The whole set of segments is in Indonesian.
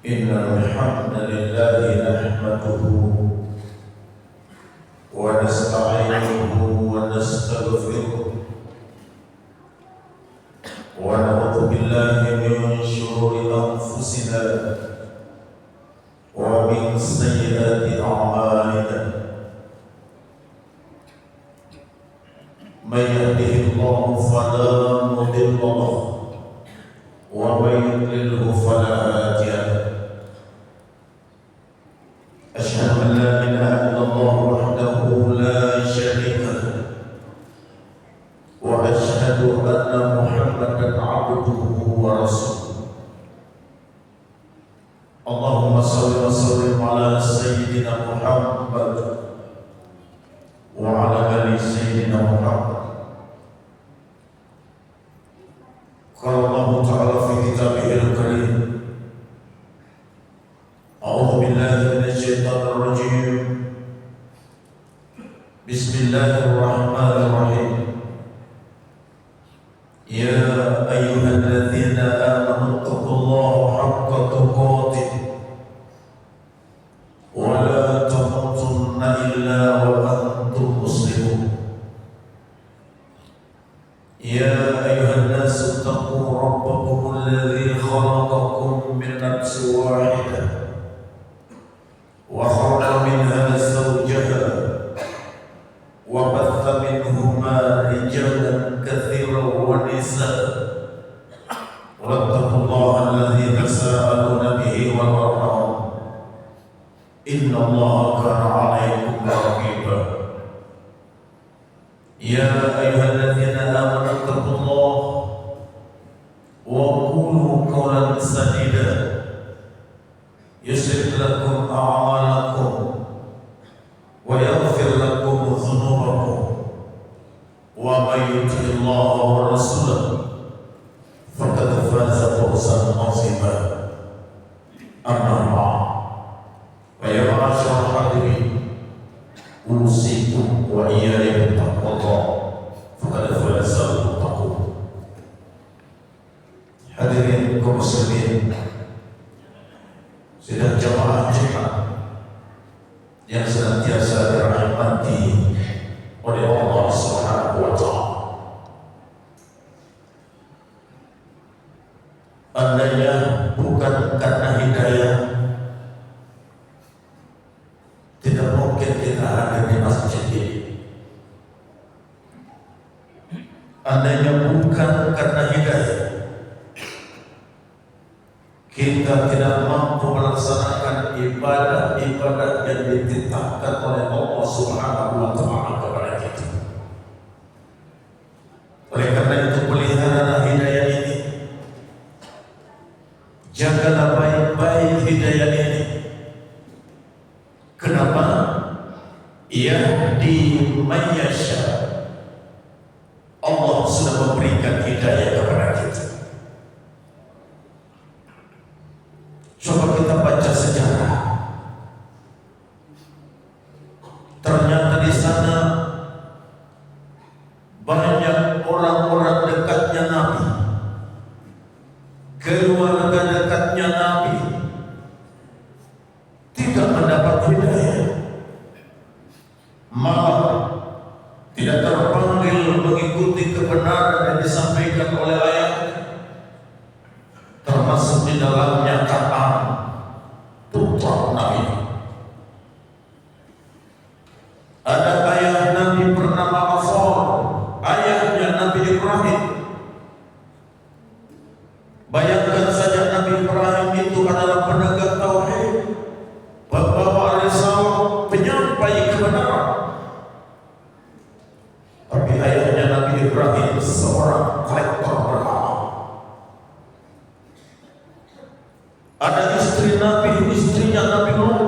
إن الحمد لله نحمده ونستعينه ونستغفره ونعوذ بالله من شرور أنفسنا ومن سيئات أعمالنا من يهده الله فلا مضل له ومن يضلله فلا هادي له أشهد أن لا إله إلا الله وحده لا شريك له وأشهد أن محمدا عبده ورسوله اللهم صل وسلم على سيدنا محمد وعلى آل سيدنا محمد. قال الله تعالى في كتابه الكريم أعوذ بالله من الشيطان الرجيم بسم الله الرحمن الرحيم يا أيها الذين آمنوا اتقوا الله حق تقاته ولا تموتن إلا وأنتم مسلمون يا أيها الناس اتقوا ربكم الذي خلقكم من نفس واحدة وخلق منها زوجها وبث منهما رجالا كثيرا ونساء واتقوا الله الذي تساءلون به والأرحام إن الله كان عليكم رقيبا يا أيها الذين آمنوا اتقوا الله وقولوا قولا سديدا يصلح لكم أعمالكم ويغفر لكم ذنوبكم ومن يطع الله ورسوله فقد فاز فوزا عظيما أما بعد فيا معاشر الحاضرين أوصيكم وإياي بتقوى الله فقد فاز المتقون. Hadirin kaum muslimin sidang jamaah Jumat yang senantiasa dirahmati oleh Allah Subhanahu wa Ta'ala. Andainya bukan karena hidayah, tidak mungkin kita ada di masjid ini. Andainya bukan karena hidayah, kita tidak mampu melaksanakan ibadah-ibadah yang ditetapkan oleh Allah Subhanahu wa Ta'ala kepada kita. Oleh karena itu, pelihara hidayah ini, jagalah baik-baik hidayah ini. Kenapa? Yahdi man yasha. Allah sudah memberikan hidayah kepada kita. Coba kita baca sejarah. Ternyata di sana banyak orang-orang dekatnya Nabi, keluarga dekatnya Nabi, tidak mendapat hidayah, malah tidak terpanggil mengikuti kebenaran yang disampaikan oleh ayat, termasuk di dalamnya kata putra Nabi. Ada ayah Nabi bernama Azar, ayahnya Nabi Ibrahim. Bayangkan saja Nabi Ibrahim itu adalah penegak tauhid, pembawa risalah, penyampai kebenaran. Tapi ayahnya Nabi Ibrahim seorang kolektor berhala. Ada istri Nabi, istrinya Nabi Nuh,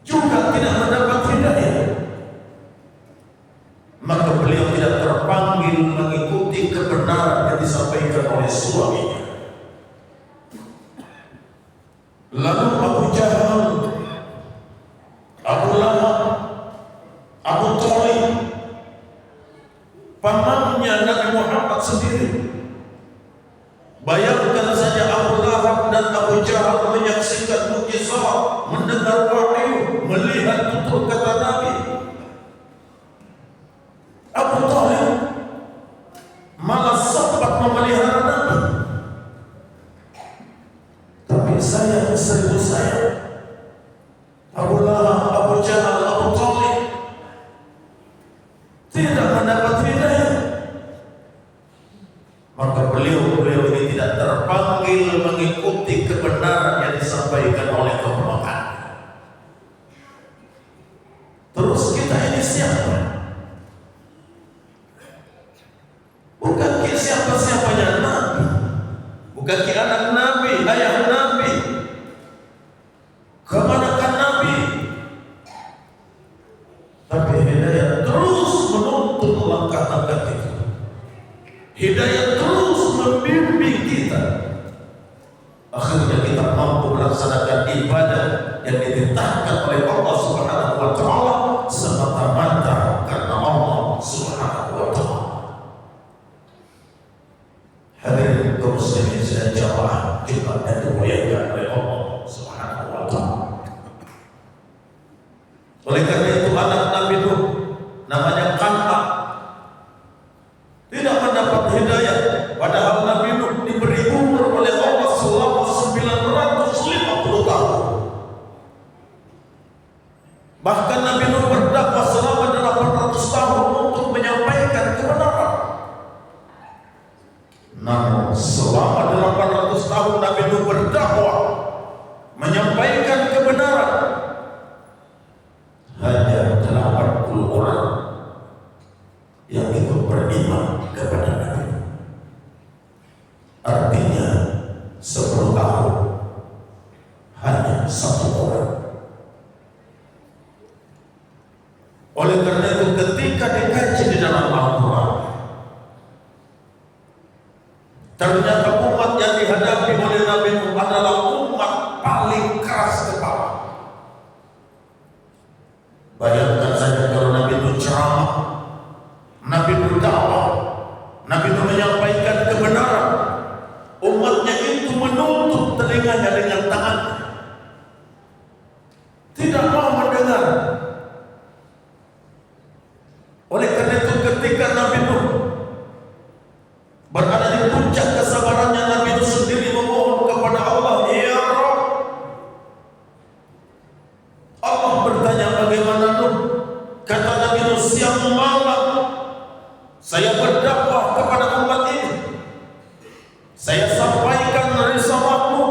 juga tidak mendapat hidayah. Maka beliau tidak terpanggil mengikuti kebenaran yang disampaikan oleh suaminya. Lalu Abu Jahal, Abu Lahab, Abu Thalib, pamannya Nabi Muhammad sendiri. Bayangkan saja Abu Lahab dan Abu Jahal menyaksikan mukjizat, mendengar wahyu, melihat tutur kata Nabi. Abu Thalib malah sempat memelihara Nabi. Tapi saya seribu saya, Abu Lahab, Abu Jahal, Abu Thalib tidak mendapat hidayah. Maka beliau ini tidak terpanggil mengikuti kebenaran yang disampaikan oleh kebenaran. Terus kita ini siapa? Bukan siapa-siapanya Nabi, bukan anak Nabi, ayah Nabi, kemanakan Nabi. Tapi hidayah terus menuntun langkah-langkah kita. Hidayah terus membimbing kita. Akhirnya kita mampu melaksanakan ibadah yang dititahkan oleh Allah Subhanahu wa taala semata-mata karena Allah Subhanahu wa taala. Hadirin kaum muslimin dan jamaah Jumat yang dimuliakan oleh Allah Subhanahu wa taala. Oleh karena itu anak Nabi Nuh namanya Kan'an tidak mendapat hidayah, padahal Nabi Nuh diberi umur oleh Allah selama 950 tahun. Bahkan Nabi Nuh berdakwah selama 800 tahun untuk menyampaikan kebenaran. Namun selama 800 tahun Nabi Nuh berdakwah menyampaikan kebenaran, hanya 80 orang yang ikut beriman kepada Nabi. Artinya 10 tahun hanya 1 orang. Oleh karena itu ketika dikaji di dalam Al-Quran, ternyata umat yang dihadapi oleh Nabi Nuh adalah umat paling keras kepala. Bayangkan saja kalau Nabi Nuh ceramah, Nabi berdakwah, Nabi menyampaikan kebenaran, umatnya itu menutup telinganya dengan tangannya, tidak mau mendengar. Oleh karena itu ketika Nabi Nuh berada di puncak kesabarannya, Nabi Nuh sendiri memohon kepada Allah, ya Rabb. Allah bertanya, bagaimana Nuh? Kata Nabi Nuh, siang malam saya berdakwah kepada umat ini, saya sampaikan risalahmu,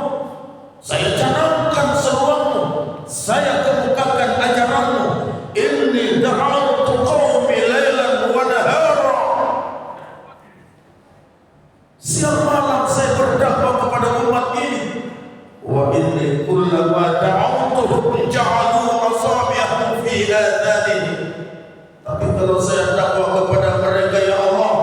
saya canangkan seruanmu, saya kemukakan ajaranmu. Inni da'autu qaumi lailan wa nahara. Siang malam saya berdakwah kepada umat ini. Wa inni kullama da'autuhum ja'alu asabi'ahum fi adhanihim. Tapi kalau saya dakwah kepada mereka, ya Allah,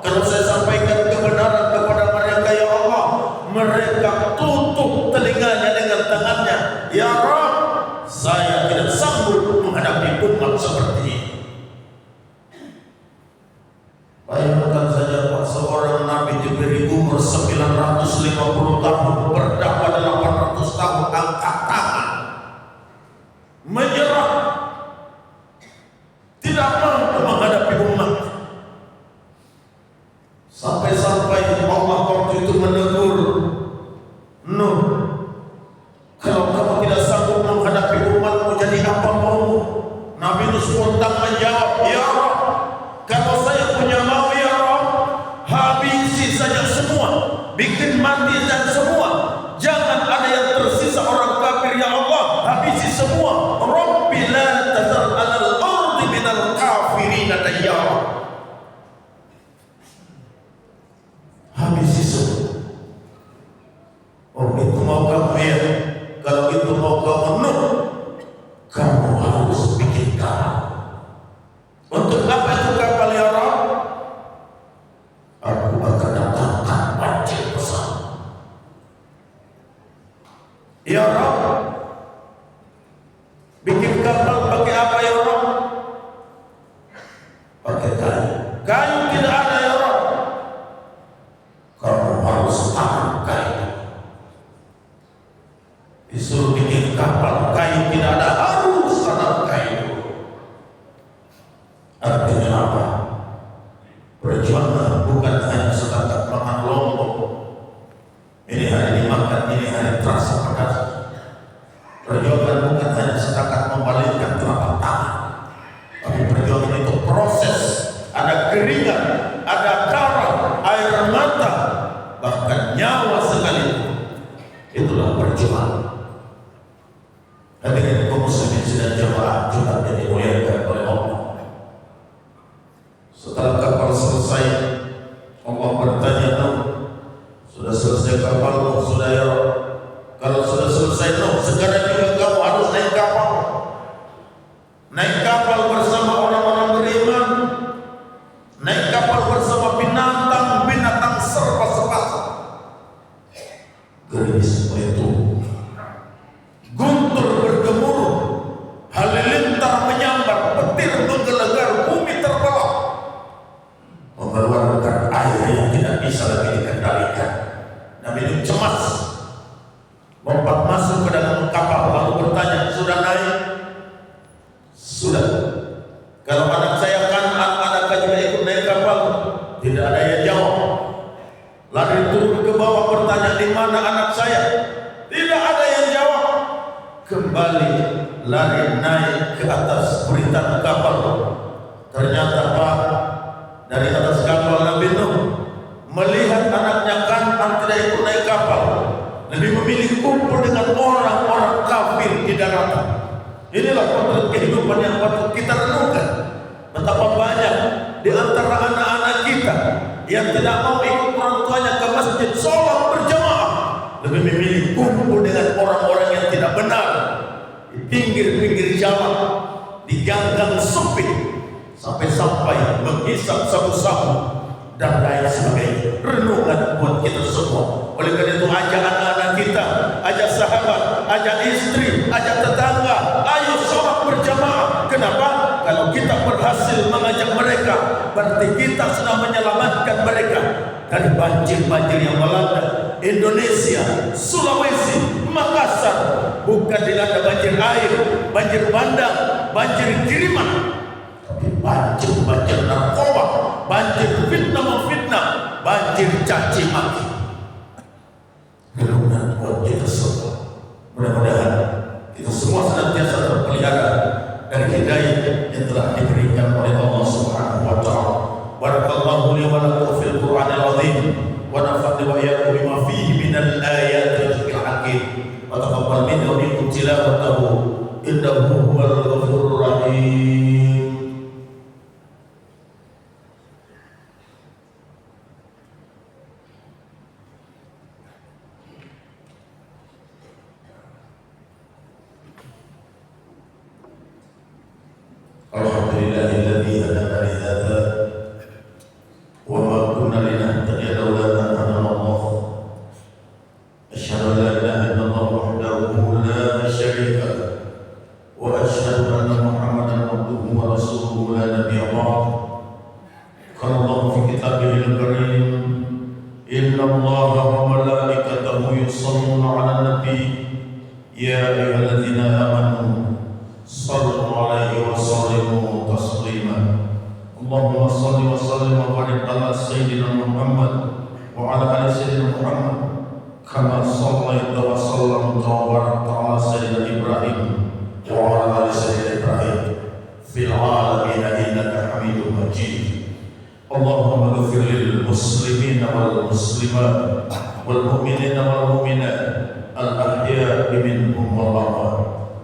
kalau saya sampaikan kebenaran kepada mereka, ya Allah, mereka tutup telinganya dengan tangannya. Ya Rabb, saya tidak sanggup menghadapi umat seperti ini. Bayangkan saja Pak, seorang Nabi diberi umur 950 tahun, berdakwah 800 tahun, angkat tangan, menyerah, tidak mampu menghadapi umat. Sampai-sampai Allah waktu itu menegur Nuh, kalau kamu tidak sanggup menghadapi umatmu, jadi apa maumu? Nabi Nuh spontan menjawab, ya Rabb, kalau saya punya mau, ya Rabb, habisi saja semua, bikin mati dan semua, jangan ada yang tersisa orang kafir, ya Allah, habisi semua. Rabbi la tazar alal ardi minal kafirina dayyara. Habisi semua. Oh, itu mau kamu ya? Kalau itu mau kamu Nuh, kamu harus bikin kapal. Untuk apa itu kapal, ya Rabb? Aku akan datangkan banjir besar. Ya Rabb, keringat, ada darah, air mata, bahkan nyawa sekalipun. Itulah perjuangan. Hadirin kaum muslimin dan jamaah Jumat yang dimuliakan oleh Allah. Setelah kapal selesai, Allah bertanya, Nuh, sudah selesai kapalmu? Sudah ya Rabb. Kalau sudah selesai, Nuh, sekarang juga kamu harus naik kapal. Naik kapal bersama orang-orang beriman. Naik kapal bersama binatang-binatang serba sepasang. Gerimis itu, guntur bergemuruh, halilintar menyambar, petir menggelegar, bumi terbelah, mengeluarkan air yang tidak bisa lagi dikendalikan. Nabi Nuh cemas, lompat masuk ke dalam kapal lalu bertanya, sudah naik? Sudah. Kalau anak saya kan, anak juga ikut naik kapal? Tidak ada yang jawab. Lari turun ke bawah bertanya, di mana anak saya? Tidak ada yang jawab. Kembali lari naik ke atas beritan kapal. Ternyata Pak, dari atas kapal Nabi Nuh melihat anaknya Kan'an tidak ikut naik kapal, lebih memilih kumpul dengan orang-orang kafir di daratan. Inilah potret kehidupan yang patut kita renungkan. Betapa banyak di antara anak-anak kita yang tidak mau ikut orang tuanya ke masjid sholat berjamaah, lebih memilih kumpul dengan orang-orang yang tidak benar di pinggir-pinggir jalan, di gang-gang sempit, sampai menghisap sabu-sabu dan lain sebagainya. Renungan buat kita semua. Oleh karena itu, ajak anak-anak kita, ajak sahabat, ajak istri, ajak tetangga, ayo sholat berjamaah. Kenapa? Kalau kita berhasil mengajak mereka, berarti kita sudah menyelamatkan mereka dari banjir-banjir yang melanda Indonesia, Sulawesi, Makassar. Bukan dilanda banjir air, banjir bandang, banjir kiriman, tapi banjir narkoba, banjir fitnah-memfitnah, banjir caci maki. Renungan buat kita semua. Mudah-mudahan kita semua senantiasa terpelihara dari hidayah yang telah diberikan oleh Allah Subhanahu wa taala. Barakallahu li wa lakum fil Qur'anil azim wa nafa'ani wa iyyakum bima fihi minal ayati wal hakim. Wa taqabbal minna wa minkum tilawatahu innahu huwal ghafurur rahim. Alhamdulillahilladzi hadana li hadza wa ma kunna linahtadiya laula an hadana Allah. Asyhadu an la ilaha illallah wahdahu la syarika lahu wa asyhadu anna Muhammadan abduhu wa rasuluhu la nabiyya ba'dahu. Qala Allah fi kitabihil karim, inna Allaha wa malaikatahu yusholluna 'alan nabi ya ayyuhalladzina amanu sallu alaihi wa sallimu taslima. Allahumma salli wa sallim wa barik ala sayyidina Muhammad wa ala ali sayyidina Muhammad kama sallaita wa sallamta wa barakta ala sayyidina Ibrahim wa ala ali sayyidina Ibrahim fil alamin innaka Hamidum Majid. Allahumma ighfir lil muslimin wal muslimat wal mu'minina wal mu'minat al ahya'i minhum wal amwat.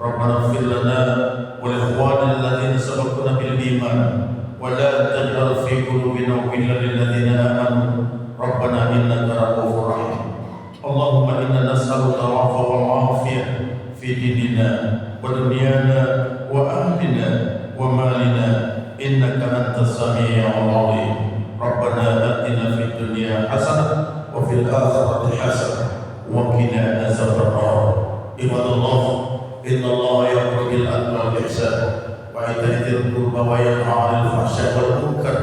Rabbana ighfir lana wa li ikhwanina alladhina sabaquna bil iman wa la taj'al fi qulubina ghillan lil ladzina amanu Rabbana innaka ra'ufur rahim. Allahumma inna nas'aluka al-'afwa wal 'afiyah fi dinina wa dunyana wa ahlina wa malina innaka antas sami'ul 'alim. Rabbana atina fid dunya hasanah wa fil akhirati hasanah wa qina adzabannar. Ibadallah, inna Allah ya'muru bil 'adli wal ihsan wa ita'i dzil qurba wa yanha 'anil fahsya'i wal munkar